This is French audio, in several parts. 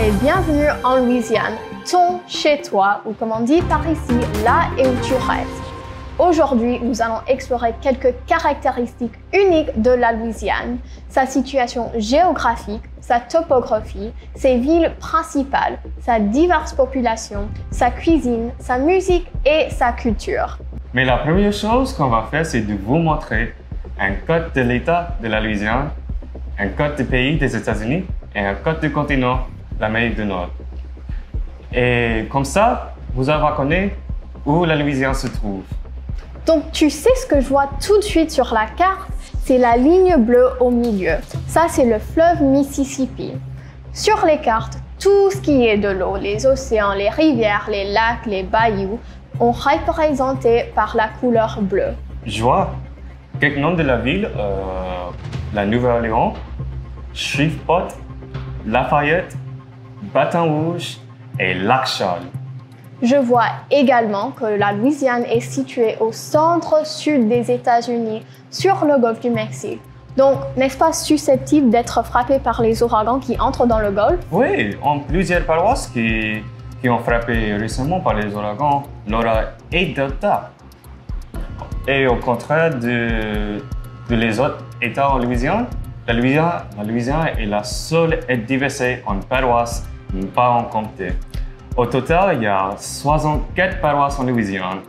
et bienvenue en Louisiane, ton chez toi, ou comme on dit par ici, là et où tu restes. Aujourd'hui, nous allons explorer quelques caractéristiques uniques de la Louisiane, sa situation géographique, sa topographie, ses villes principales, sa diverse population, sa cuisine, sa musique et sa culture. Mais la première chose qu'on va faire, c'est de vous montrer un code de l'État de la Louisiane, un code du pays des États-Unis et un code du continent de l'Amérique du Nord. Et comme ça, vous allez reconnaître où la Louisiane se trouve. Donc, tu sais ce que je vois tout de suite sur la carte? C'est la ligne bleue au milieu. Ça, c'est le fleuve Mississippi. Sur les cartes, tout ce qui est de l'eau, les océans, les rivières, les lacs, les bayous, sont représentés par la couleur bleue. Je vois quelques noms de la ville, la Nouvelle-Orléans, Shreveport, Lafayette, Baton Rouge et Lac-Charles. Je vois également que la Louisiane est située au centre-sud des États-Unis, sur le golfe du Mexique. Donc, n'est-ce pas susceptible d'être frappé par les ouragans qui entrent dans le golfe? Oui, on a plusieurs paroisses qui ont frappé récemment par les ouragans, Laura et Delta. Et au contraire de les autres États en Louisiane, la Louisiane est la seule et divisée en paroisses, pas en comté. Au total, il y a 64 paroisses en Louisiane.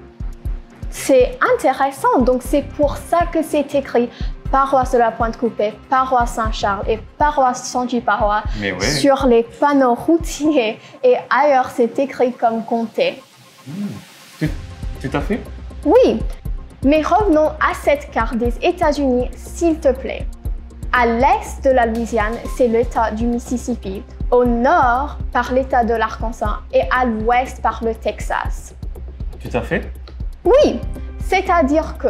C'est intéressant, donc c'est pour ça que c'est écrit paroisse de la Pointe-Coupée, paroisse Saint-Charles et paroisse Saint-Parois sur les panneaux routiers et ailleurs c'est écrit comme comté. Tout à fait. Oui, mais revenons à cette carte des États-Unis, s'il te plaît. À l'est de la Louisiane, c'est l'État du Mississippi. Au nord, par l'État de l'Arkansas et à l'ouest par le Texas. Tout à fait. Oui, c'est-à-dire que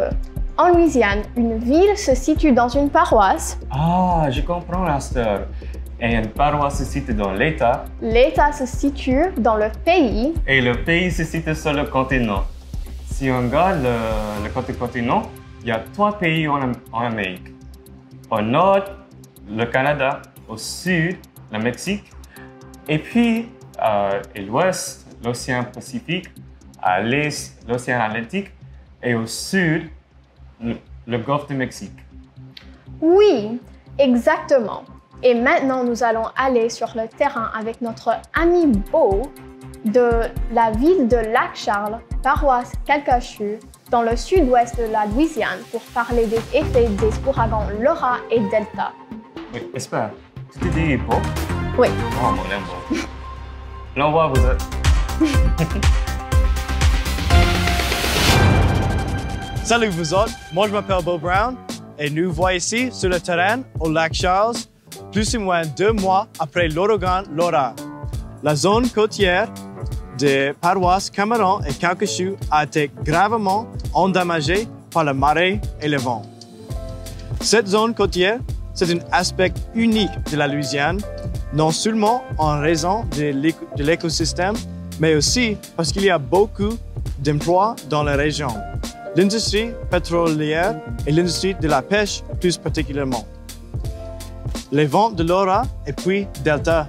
en Louisiane, une ville se situe dans une paroisse. Ah, je comprends, Astor. Et une paroisse se situe dans l'État. L'État se situe dans le pays. Et le pays se situe sur le continent. Si on regarde le côté continent, il y a 3 pays en Amérique. Au nord, le Canada. Au sud, le Mexique. Et puis, à l'ouest, l'océan Pacifique. À l'est, l'océan Atlantique. Et au sud, le golfe du Mexique. Oui, exactement. Et maintenant, nous allons aller sur le terrain avec notre ami Beau de la ville de Lac-Charles, paroisse Calcasieu, dans le sud-ouest de la Louisiane, pour parler des effets des ouragans Laura et Delta. Oui, espère. Tu te dis Beau? Oui. Oh, mon amour. L'envoi, vous êtes. Salut vous autres, moi je m'appelle Beau Brown et nous voyons ici sur le terrain au lac Charles, plus ou moins 2 mois après l'ouragan Laura. La zone côtière des paroisses Cameron et Calcasieu a été gravement endommagée par la marée et le vent. Cette zone côtière, c'est un aspect unique de la Louisiane, non seulement en raison de l'écosystème, mais aussi parce qu'il y a beaucoup d'emplois dans la région. L'industrie pétrolière et l'industrie de la pêche plus particulièrement. Les vents de Laura et puis Delta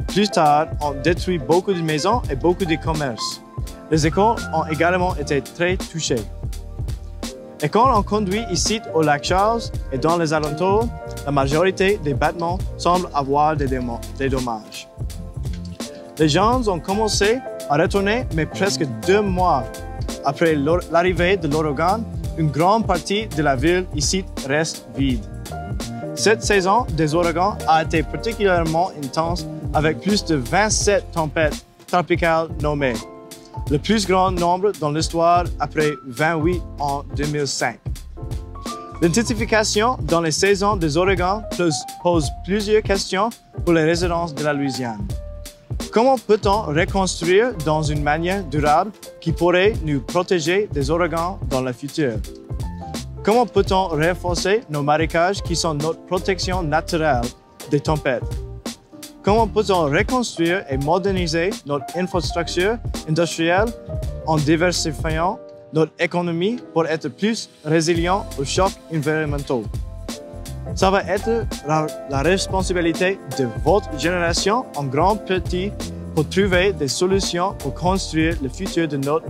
plus tard ont détruit beaucoup de maisons et beaucoup de commerces. Les écoles ont également été très touchées. Et quand on conduit ici au lac Charles et dans les alentours, la majorité des bâtiments semblent avoir des dommages. Les gens ont commencé à retourner, mais presque 2 mois après l'arrivée de l'ouragan, une grande partie de la ville ici reste vide. Cette saison des ouragans a été particulièrement intense avec plus de 27 tempêtes tropicales nommées, le plus grand nombre dans l'histoire après 28 en 2005. L'intensification dans les saisons des ouragans pose plusieurs questions pour les résidents de la Louisiane. Comment peut-on reconstruire dans une manière durable qui pourrait nous protéger des ouragans dans le futur? Comment peut-on renforcer nos marécages qui sont notre protection naturelle des tempêtes? Comment peut-on reconstruire et moderniser notre infrastructure industrielle en diversifiant notre économie pour être plus résilient aux chocs environnementaux? Ça va être la responsabilité de votre génération, en grand petit, pour trouver des solutions pour construire le futur de notre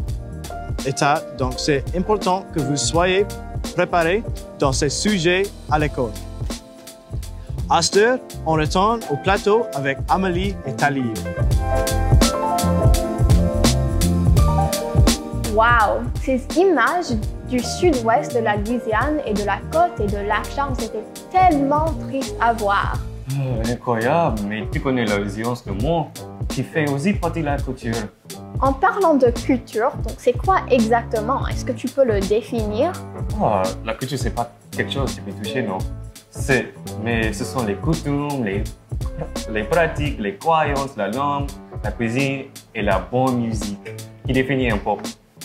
État. Donc, c'est important que vous soyez préparés dans ces sujets à l'école. À cette heure, on retourne au plateau avec Amélie et Talib. Wow! Ces images du sud-ouest de la Louisiane et de la côte et de Lac-Charles, c'était tellement triste à voir. Incroyable, mais tu connais la résilience de moi qui fait aussi partie de la culture. En parlant de culture, donc c'est quoi exactement? Est-ce que tu peux le définir? La culture, c'est pas quelque chose qui peut toucher, non? Mais ce sont les coutumes, les pratiques, les croyances, la langue, la cuisine et la bonne musique qui définit un peuple.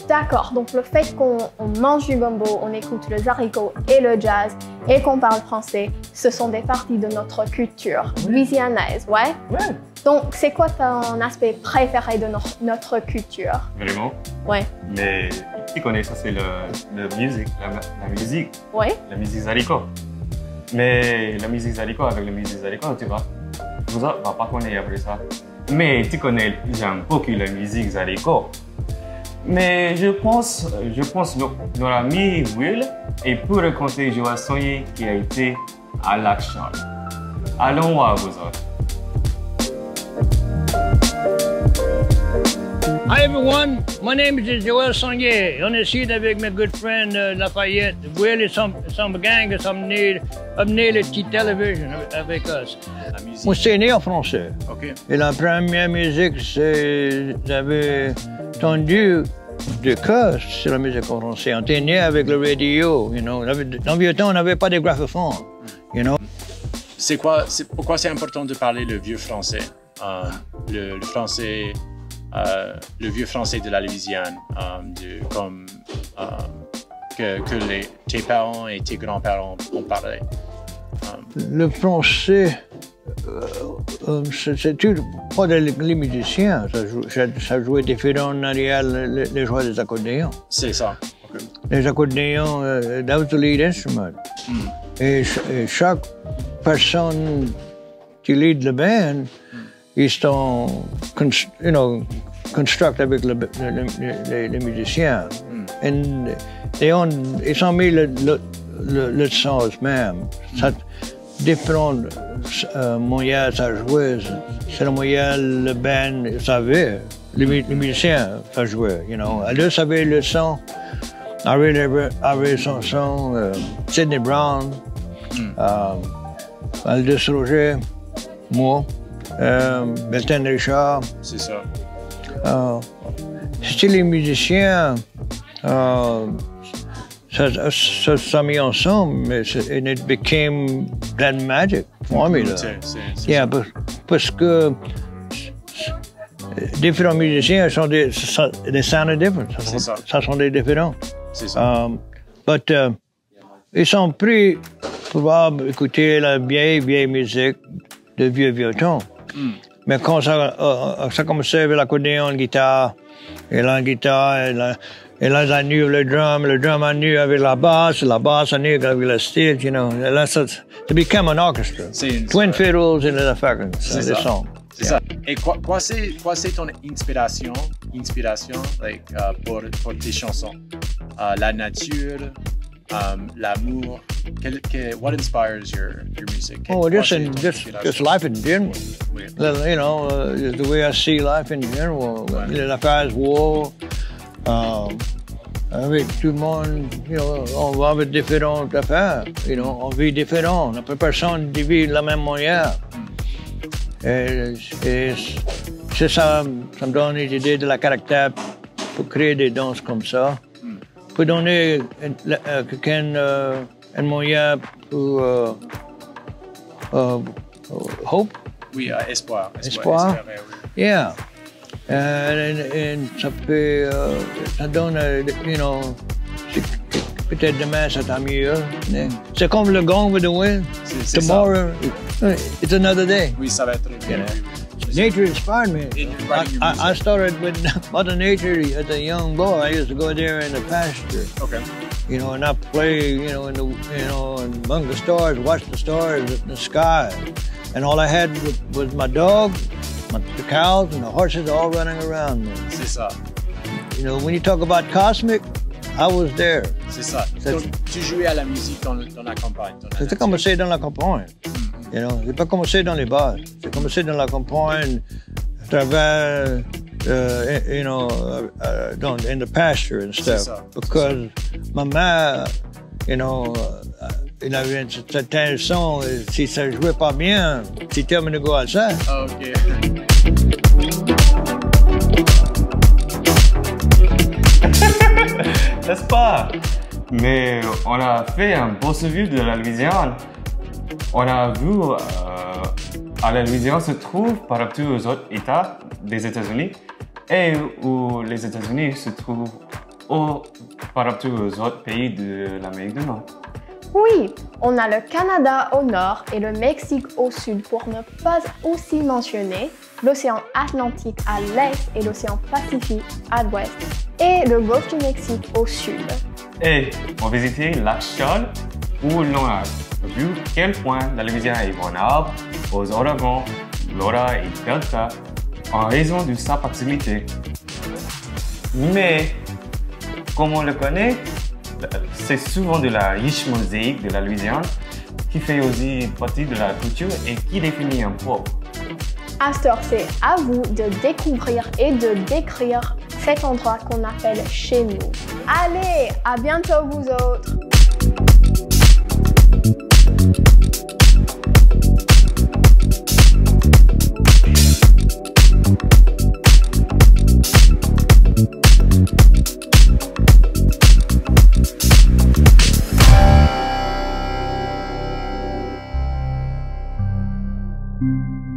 D'accord, donc le fait qu'on mange du gumbo, on écoute le haricot et le jazz et qu'on parle français, ce sont des parties de notre culture louisianaise, ouais? Ouais. Donc, c'est quoi ton aspect préféré de notre culture? Vraiment? Ouais. Mais tu connais ça, c'est la musique, la musique. Ouais. La musique haricot. Mais la musique haricot avec la musique haricot, tu vois, vous ne va pas connaître après ça. Mais tu connais, j'aime beaucoup la musique haricot. Mais je pense notre ami Will est pour raconter une soirée qui a été à Lac-Charles. Allons voir vous autres. Hi everyone, my name is Joël Sanguier. On est ici avec mes good friend Lafayette. Will et son gang sont amenés le petit télévision avec us. Moi, c'est né en français. OK. Et la première musique, j'avais entendu de cœur, c'est la musique en français. On était né avec le radio, you know. Dans le vieux temps, on n'avait pas de graphophone, you know. Pourquoi c'est important de parler le vieux français, le français, le vieux français de la Louisiane, que tes parents et tes grands-parents ont parlé. Le français, c'est pas les musiciens, ça jouait différent en arrière, les joueurs des accordéons. C'est ça. Okay. Les accordéons, that was the lead instrument. Et chaque personne qui lead le band, ils sont, construct avec les musiciens. Et ils ont mis le sens même. Différents moyens à jouer, c'est le moyen le band savait, les musiciens à jouer, you know. Eux savaient le son, avait son son, Sidney Brown, Aldous Roger, moi, Belton Richard. C'est ça. C'était les musiciens, ça s'est mis ensemble, and it became that magic formula. Yeah, parce que différents musiciens sont des sounds different. Ça sont des différents. C'est ça. But ils sont pris pour écouter la vieille musique de vieux temps. Mais quand ça commençait avec l'accordéon, la guitare, et la guitare, et là, ça nu le drum a nu avec la basse a nu avec le steel, you know. Et là, ça became an orchestra. Twin fiddles et les effects, des sons. C'est ça. Et quoi c'est ton inspiration like, pour tes chansons? La nature, l'amour. What inspires your music? Oh, just life in general. You know, the way I see life in general. Les affaires war. Avec tout le monde, you know, on va avec différentes affaires, you know, on vit différent. La personne vit de la même manière. Et c'est ça, ça me donne une idée de la caractère pour créer des danses comme ça. Pour donner quelqu'un un moyen pour hope. Oui, espoir. Espoir. Yeah. Et ça peut, ça donne, you know, peut-être demain ça va mieux. C'est comme le gong with the wind. Tomorrow, it's another day. Oui, ça va être bien. Nature inspired me. I started with Mother Nature as a young boy. I used to go there in the pasture. Okay. you know, and I play, you know, among the stars, watch the stars in the sky. And all I had was my dog, the cows, and the horses all running around me. C'est ça. You know, when you talk about cosmic, I was there. C'est ça. Donc, tu jouais à la musique dans la campagne. C'était commencé dans la campagne. You know, j'ai pas commencé dans les bars. J'ai commencé dans la campagne, à travers, you know, in the pasture and stuff. Because ma mère, you know, il avait un certain son, et si ça jouait pas bien, tu termines de go outside. OK. N'est-ce pas? Mais on a fait un beau suivi de la Louisiane. On a vu à la Louisiane se trouve par rapport aux autres États des États-Unis et où les États-Unis se trouvent par rapport aux autres pays de l'Amérique du Nord. Oui, on a le Canada au nord et le Mexique au sud pour ne pas aussi mentionner l'océan Atlantique à l'est et l'océan Pacifique à l'ouest et le golfe du Mexique au sud. Et on visitait lac Charles où l'on a vu quel point la Louisiane est vulnérable aux ouragans, Laura et Delta en raison de sa proximité. Mais, comme on le connaît, c'est souvent de la riche mosaïque de la Louisiane qui fait aussi partie de la culture et qui définit un peuple. Astor, c'est à vous de découvrir et de décrire cet endroit qu'on appelle chez nous. Allez, à bientôt vous autres! Thank you.